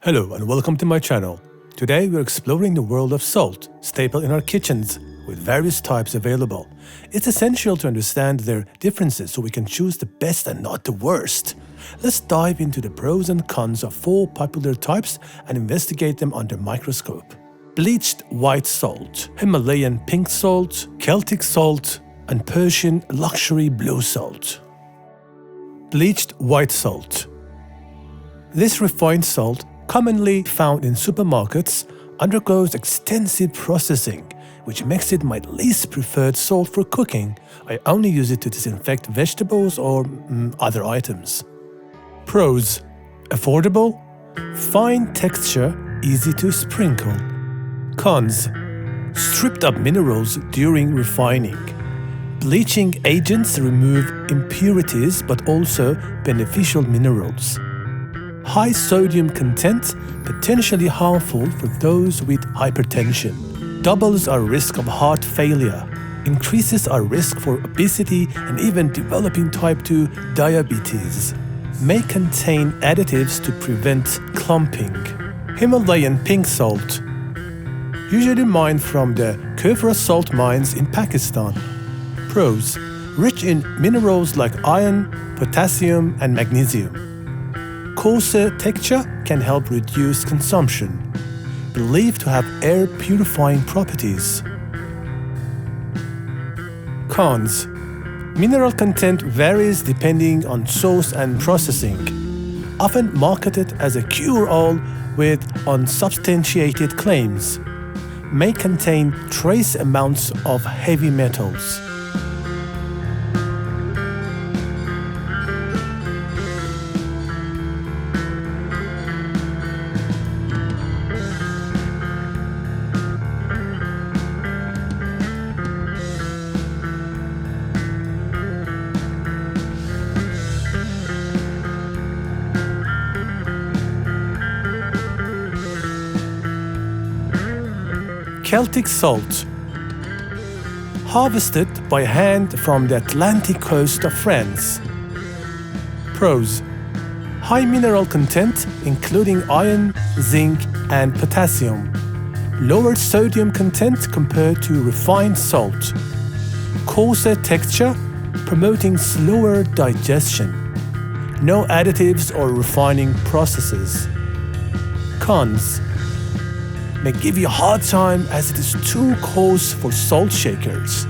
Hello and welcome to my channel. Today we're exploring the world of salt, staple in our kitchens, with various types available. It's essential to understand their differences so we can choose the best and not the worst. Let's dive into the pros and cons of 4 popular types and investigate them under microscope. Bleached white salt, Himalayan pink salt, Celtic salt, and Persian luxury blue salt. Bleached white salt. This refined salt, commonly found in supermarkets, undergoes extensive processing, which makes it my least preferred salt for cooking. I only use it to disinfect vegetables or other items. Pros: affordable, fine texture, easy to sprinkle. Cons: stripped of minerals during refining. Bleaching agents remove impurities but also beneficial minerals. High sodium content, potentially harmful for those with hypertension. Doubles our risk of heart failure. Increases our risk for obesity and even developing type 2 diabetes. May contain additives to prevent clumping. Himalayan pink salt. Usually mined from the Kufra salt mines in Pakistan. Pros: rich in minerals like iron, potassium, and magnesium. Coarser texture can help reduce consumption. Believed to have air purifying properties. Cons: mineral content varies depending on source and processing. Often marketed as a cure-all with unsubstantiated claims. May contain trace amounts of heavy metals. Celtic salt. Harvested by hand from the Atlantic coast of France. Pros: high mineral content including iron, zinc, and potassium. Lower sodium content compared to refined salt. Coarser texture, promoting slower digestion. No additives or refining processes. Cons: may give you a hard time as it is too coarse for salt shakers.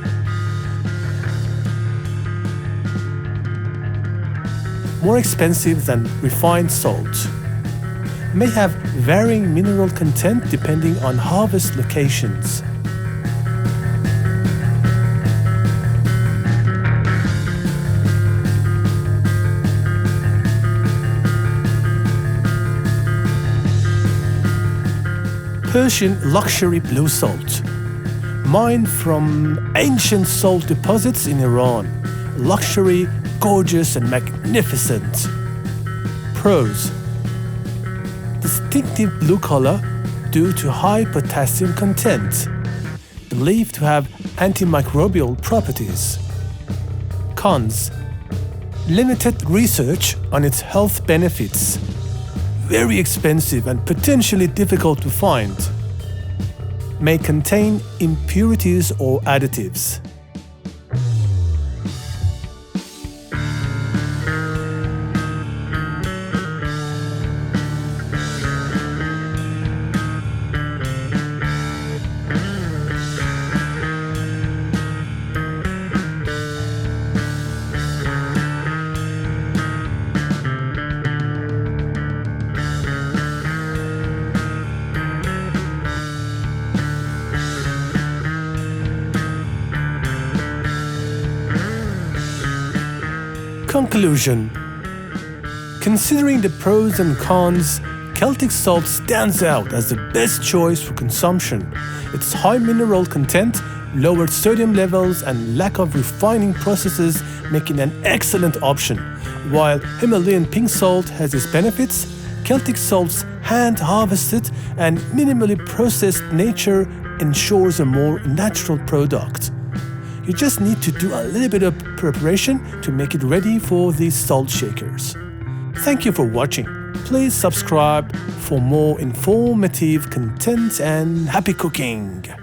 More expensive than refined salt. May have varying mineral content depending on harvest locations. Persian luxury blue salt. Mined from ancient salt deposits in Iran. Luxury, gorgeous and magnificent. Pros: distinctive blue color due to high potassium content. Believed to have antimicrobial properties. Cons: limited research on its health benefits. Very expensive and potentially difficult to find. May contain impurities or additives. Conclusion: considering the pros and cons, Celtic salt stands out as the best choice for consumption. Its high mineral content, lower sodium levels, and lack of refining processes make it an excellent option. While Himalayan pink salt has its benefits, Celtic salt's hand-harvested and minimally processed nature ensures a more natural product. You just need to do a little bit of preparation to make it ready for these salt shakers. Thank you for watching. Please subscribe for more informative content and happy cooking.